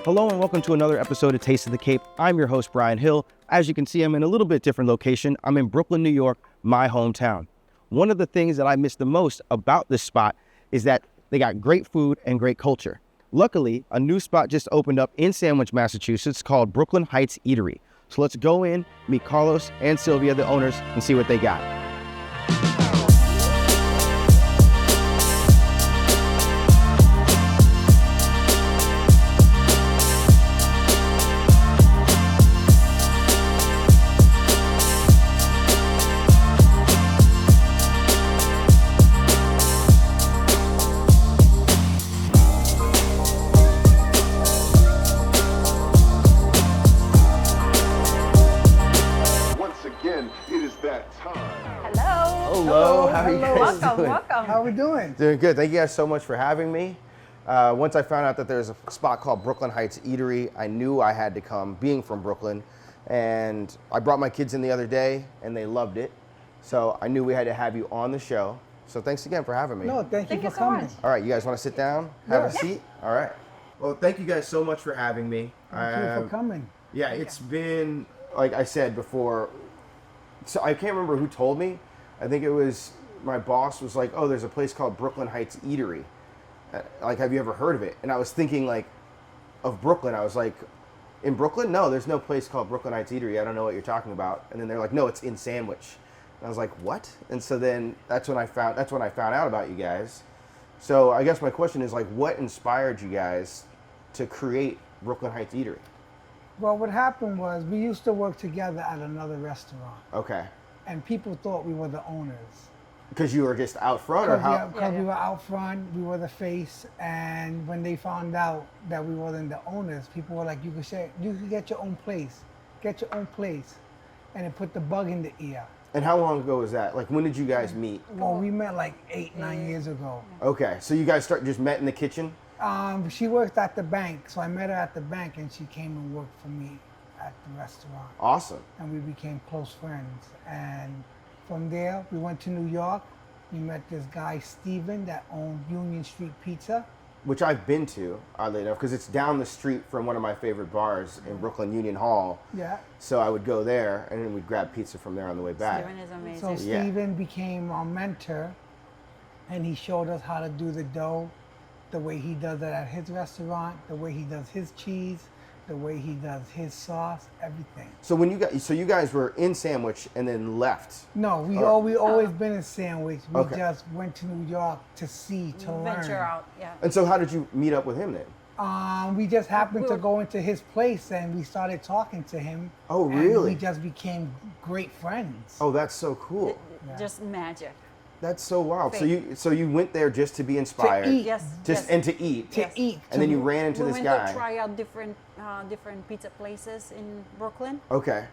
Hello and welcome to another episode of Taste of the Cape. I'm your host, Brian Hill. As you can see, I'm in a little bit different location. I'm in Brooklyn, New York, my hometown. One of the things that I miss the most about this spot is that they got great food and great culture. Luckily, a new spot just opened up in Sandwich, Massachusetts called Brooklyn Heights Eatery. So let's go in, meet Carlos and Silvia, the owners, and see what they got. Hello, how are you guys doing? Welcome. How are we doing? Doing good. Thank you guys so much for having me. Once I found out that there's a spot called Brooklyn Heights Eatery, I knew I had to come, being from Brooklyn. And I brought my kids in the other day, and they loved it. So I knew we had to have you on the show. So thanks again for having me. No, thank you for coming. All right, you guys want to sit down, have a seat? All right. Well, thank you guys so much for having me. Thank you for coming. Yeah, it's been, like I said before, so I can't remember who told me. I think it was my boss was like, oh, there's a place called Brooklyn Heights Eatery. Like, have you ever heard of it? And I was thinking, like, of Brooklyn. I was like, in Brooklyn? No, there's no place called Brooklyn Heights Eatery. I don't know what you're talking about. And then they're like, no, it's in Sandwich. And I was like, what? And so then that's when I found out about you guys. So I guess my question is, like, what inspired you guys to create Brooklyn Heights Eatery? Well, what happened was we used to work together at another restaurant. Okay. And people thought we were the owners. Because you were just out front, or how? Because we were out front, we were the face, and when they found out that we wasn't the owners, people were like, you could get your own place, and it put the bug in the ear. And how long ago was that? Like, when did you guys meet? Well, we met like 8-9 years ago. Okay, so you guys just met in the kitchen? She worked at the bank, so I met her at the bank, and she came and worked for me at the restaurant. Awesome. And we became close friends. And from there, we went to New York. We met this guy, Steven, that owned Union Street Pizza. Which I've been to, oddly enough, because it's down the street from one of my favorite bars in Brooklyn, Union Hall. Yeah. So I would go there, and then we'd grab pizza from there on the way back. Steven is amazing. So Steven became our mentor, and he showed us how to do the dough, the way he does it at his restaurant, the way he does his cheese, the way he does his sauce, everything. So you guys were in Sandwich and then left? No, we always been in Sandwich. We just went to New York to learn. Venture out, yeah. And so how did you meet up with him then? We just happened to go into his place and we started talking to him. Oh, really? And we just became great friends. Oh, that's so cool. Just magic. That's so wild. So you went there just to be inspired. To eat. Yes. And to eat. To eat. And then you ran into this guy. We went to try out different pizza places in Brooklyn. Okay.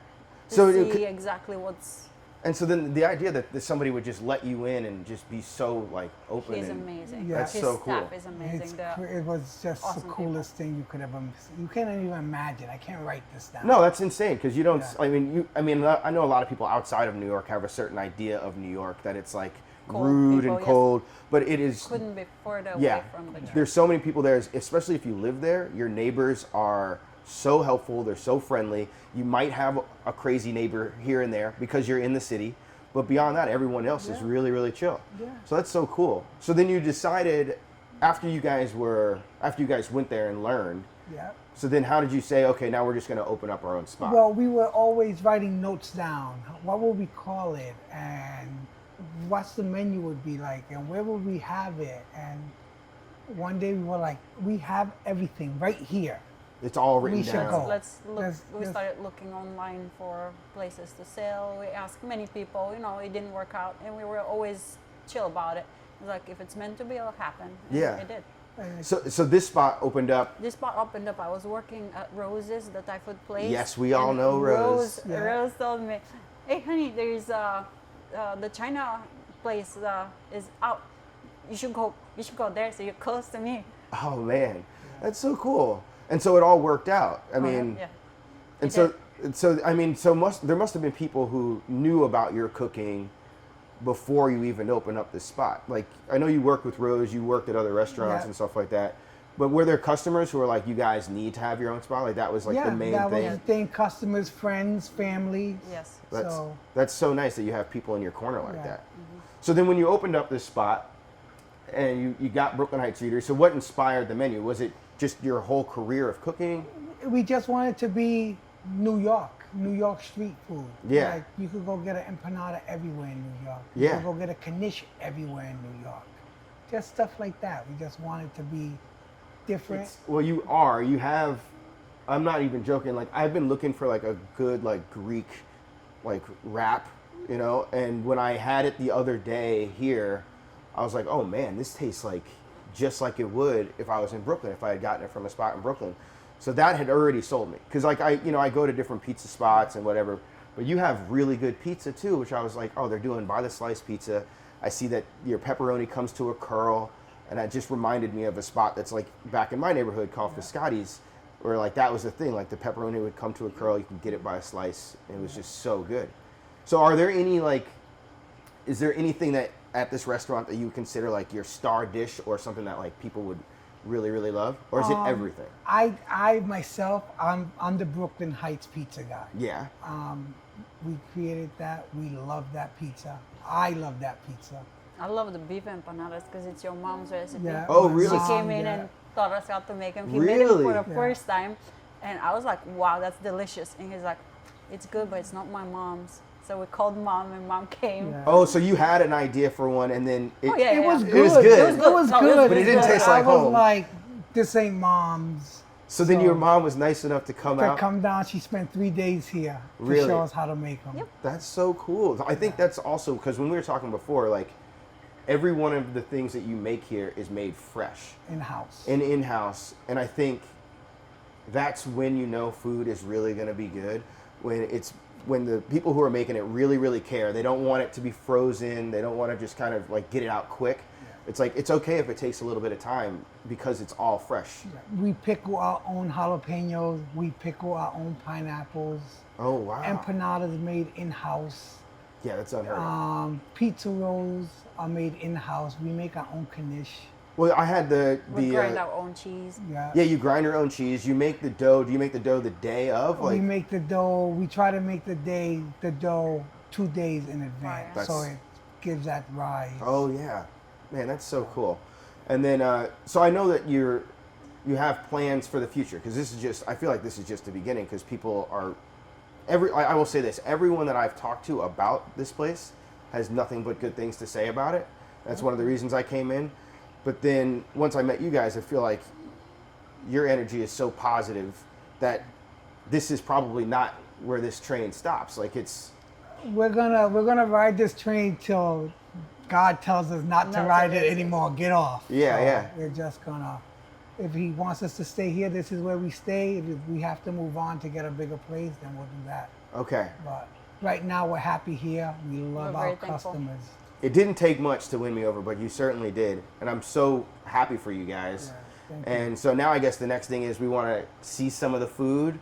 To see exactly what's. And so then the idea that somebody would just let you in and just be so like open. He's amazing. Yeah. That's His so cool. Staff is amazing. It was just awesome the coolest thing you could ever. You can't even imagine. I can't write this down. No, that's insane because you don't. Yeah. I know a lot of people outside of New York have a certain idea of New York that it's like cold rude people, and cold, but it is. Couldn't be further away from the church. There's so many people there, especially if you live there. Your neighbors are so helpful. They're so friendly. You might have a crazy neighbor here and there because you're in the city, but beyond that, everyone else is really, really chill. Yeah. So that's so cool. So then you decided after you guys went there and learned. Yeah. So then how did you say, okay, now we're just going to open up our own spot? Well, we were always writing notes down. What would we call it? And what's the menu would be like? And where would we have it? And one day we were like, we have everything right here. It's all written down. We should go. Let's look. We started looking online for places to sell. We asked many people. It didn't work out, and we were always chill about it. It was like, if it's meant to be, it'll happen. And it did. So this spot opened up. I was working at Rose's, the Thai food place. Yes, we all know Rose. Rose told me, "Hey, honey, there's the China place is out. You should go there, so you're close to me." Oh man, that's so cool. And so it all worked out. I mean, and so there must have been people who knew about your cooking before you even opened up this spot. Like, I know you worked with Rose, you worked at other restaurants and stuff like that. But were there customers who were like, you guys need to have your own spot? Like that was like yeah, the main that thing. was the thing. Customers, friends, family. Yes. That's so nice that you have people in your corner like Yeah. that. So then when you opened up this spot and you got Brooklyn Heights Eatery, so what inspired the menu? Was it just your whole career of cooking? We just wanted to be New York street food. Yeah. Like you could go get an empanada everywhere in New York. Yeah. You could go get a knish everywhere in New York. Just stuff like that. We just wanted to be different. Well, you have, I'm not even joking, like I've been looking for like a good like Greek like wrap, you know, and when I had it the other day here, I was like, oh man, this tastes like just like it would if I was in Brooklyn, if I had gotten it from a spot in Brooklyn. So that had already sold me. Because like I go to different pizza spots and whatever, but you have really good pizza too, which I was like, oh, they're doing by the slice pizza. I see that your pepperoni comes to a curl, and that just reminded me of a spot that's like back in my neighborhood called Fiscotti's, where like that was the thing, like the pepperoni would come to a curl, you can get it by a slice, and it was just so good. So are there any like, is there anything that at this restaurant that you would consider like your star dish or something that like people would really, really love? Or is it everything? I myself, I'm the Brooklyn Heights pizza guy. Yeah. We created that. We love that pizza. I love that pizza. I love the beef empanadas because it's your mom's recipe. Yeah. Oh, my really? She came in yeah. and taught us how to make them. He made them Really? for the Yeah. first time, and I was like, "Wow, that's delicious." And he's like, "It's good, but it's not my mom's." So we called mom, and mom came. Yeah. Oh, so you had an idea for one, and then it, Oh, yeah, It was yeah. good. It was good. It was No, good. But it didn't taste like I was home. like, this ain't mom's. So then your mom was nice enough to come To out. come down, she spent 3 days here to Really? show us how to make them. Yep. That's so cool. I think that's also because when we were talking before, like every one of the things that you make here is made fresh In house. and in-house, and I think that's when you know food is really going to be good, when the people who are making it really, really care. They don't want it to be frozen. They don't want to just kind of like get it out quick. It's like it's okay if it takes a little bit of time because it's all fresh. We pickle our own jalapenos. We pickle our own pineapples. Oh wow. Empanadas made in house. Yeah, that's unheard of. Pizza rolls are made in house. We make our own knish. Well, I had We grind our own cheese. yeah, you grind your own cheese. You make the dough. Do you make the dough the day of? We Like, make the dough. We try to make the dough 2 days in advance, That's- so it gives that rise. oh yeah, man, that's so cool. And then, so I know that you have plans for the future because I feel like this is just the beginning because people are, I will say this, everyone that I've talked to about this place has nothing but good things to say about it. That's one of the reasons I came in. But then once I met you guys, I feel like your energy is so positive that this is probably not where this train stops. Like it's, We're gonna ride this train till God tells us not to Not to ride it visit. anymore. Get off. Yeah, yeah. We're just gonna. If He wants us to stay here, this is where we stay. If we have to move on to get a bigger place, then we'll do that. okay. But right now, we're happy here. We love We're our very thankful. customers. It didn't take much to win me over, but you certainly did. And I'm so happy for you guys. thank you. And so now I guess the next thing is we want to see some of the food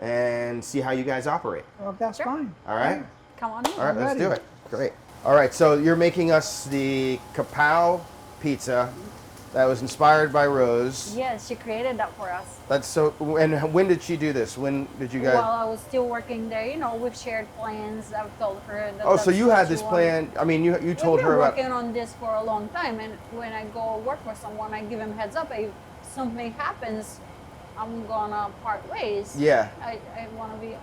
and see how you guys operate. Well, that's Sure. fine. All right? Come on in. All right, let's ready. do it. Great. All right, so you're making us the kapow pizza that was inspired by Rose. Yes, she created that for us. That's so. And when did she do this? When did you guys? While I was still working there, we've shared plans. I've told her that. Oh, so that's you what had she this wanted. plan. I mean, you told We've her been about. working on this for a long time, and when I go work for someone, I give him heads up. If something happens, I'm gonna part ways. Yeah. I want to be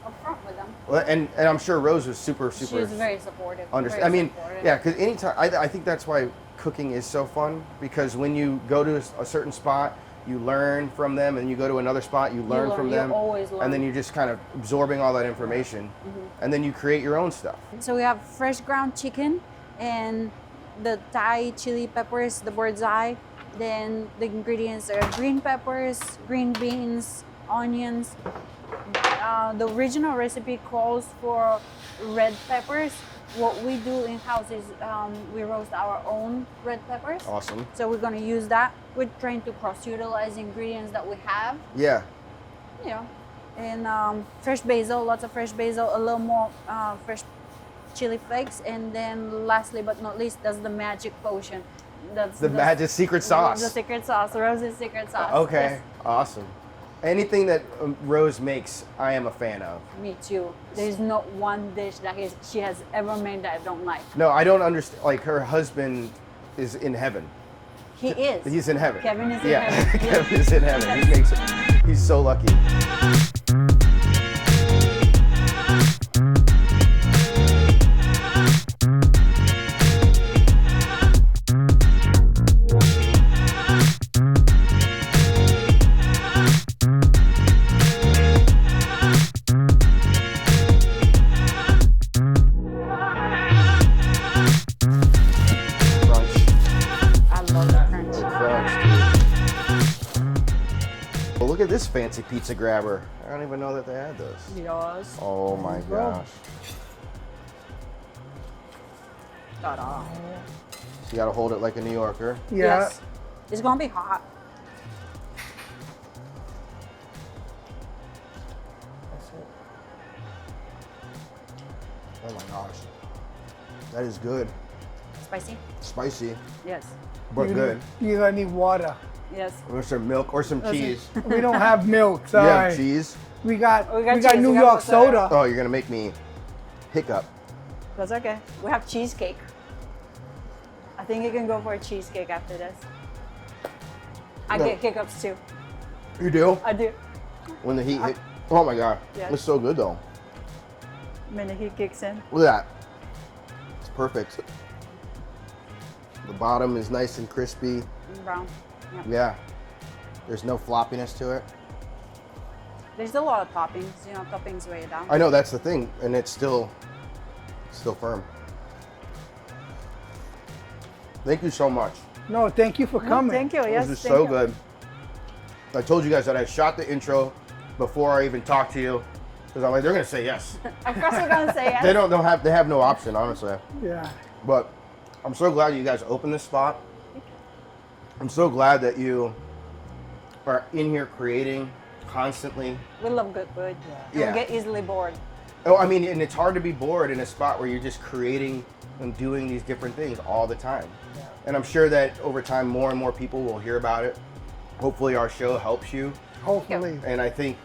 upfront with them. Well, and I'm sure Rose was super. She's very supportive. Understand. very I mean, supportive. yeah, because anytime I think that's why cooking is so fun because when you go to a certain spot, you learn from them, and you go to another spot, you learn from you them, always learn. and then you're just kind of absorbing all that information, and then you create your own stuff. So we have fresh ground chicken and the Thai chili peppers, the bird's eye. Then the ingredients are green peppers, green beans, onions. The original recipe calls for red peppers. What we do in house is we roast our own red peppers. Awesome. So we're gonna use that. We're trying to cross-utilize ingredients that we have. Yeah. And fresh basil, lots of fresh basil, a little more fresh chili flakes, and then lastly but not least, that's the magic potion. That's The magic secret sauce. The secret sauce, Rose's secret sauce. Okay, Yes. awesome. Anything that Rose makes, I am a fan of. Me too. There's not one dish that she has ever made that I don't like. No, I don't understand. Like her husband is in heaven. He is. He's in heaven. Kevin is in yeah, heaven. Kevin is in heaven. He's so lucky. Well, look at this fancy pizza grabber. I don't even know that they had those. Yes. Oh my gosh. Ta-da. So you gotta hold it like a New Yorker. Yeah. Yes. It's gonna be hot. Oh my gosh. That is good. Spicy? Spicy, Yes. but good. You're gonna need water. Yes. Or some milk or some cheese. We don't have milk, You sorry. have cheese? We got We got cheese, New we got York mozzarella. soda. Oh, you're gonna make me hiccup. That's okay. We have cheesecake. I think you can go for a cheesecake after this. I No. get hiccups too. You do? I do. When the heat hit. Oh my god. Yeah. It's so good though. When the heat kicks in. Look at that. It's perfect. The bottom is nice and crispy. Brown. Yeah. Yeah. There's no floppiness to it. There's a lot of toppings. You know, toppings weigh it down. I know that's the thing, and it's still firm. Thank you so much. No, thank you for coming. Thank you. Yes. This is thank so you. good. I told you guys that I shot the intro before I even talked to you, because I'm like, they're gonna say yes. Of course, we're gonna say yes. They have no option, honestly. Yeah. But I'm so glad you guys opened this spot. I'm so glad that you are in here creating constantly. We love good food. Yeah. We get easily bored. Oh, I mean, and it's hard to be bored in a spot where you're just creating and doing these different things all the time. Yeah. And I'm sure that over time, more and more people will hear about it. Hopefully our show helps you. Hopefully. And I think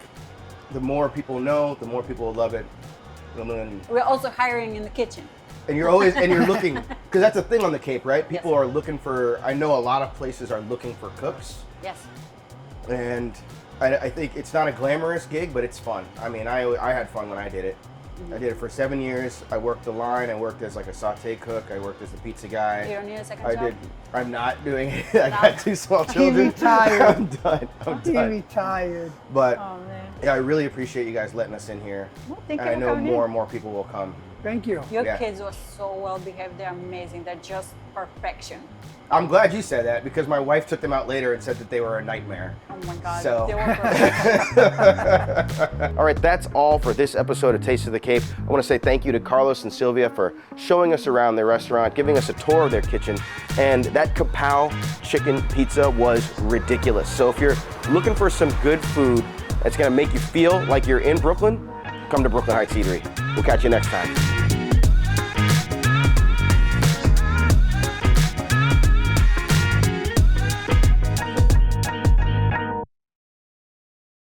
the more people know, the more people will love it. And then- We're also hiring in the kitchen. and you're always, and you're looking, because that's the thing on the Cape, right? People are looking for, I know a lot of places are looking for cooks. Yes. And I think it's not a glamorous gig, but it's fun. I mean, I had fun when I did it. I did it for 7 years. I worked the line. I worked as like a saute cook. I worked as a pizza guy. You don't need a second I job? did. I'm not doing it. I got 2 small He children. retired. I'm done. I'm He done. retired. But Oh, man. yeah, I really appreciate you guys letting us in here. Well, thank And you I for know coming more in. and more people will come. Thank you. Your Yeah. kids were so well behaved. They're amazing. They're just perfection. I'm glad you said that because my wife took them out later and said that they were a nightmare. Oh my God. So- They were perfect. All right, that's all for this episode of Taste of the Cape. I want to say thank you to Carlos and Silvia for showing us around their restaurant, giving us a tour of their kitchen, and that kapow chicken pizza was ridiculous. So if you're looking for some good food that's going to make you feel like you're in Brooklyn, come to Brooklyn Heights Eatery. We'll catch you next time.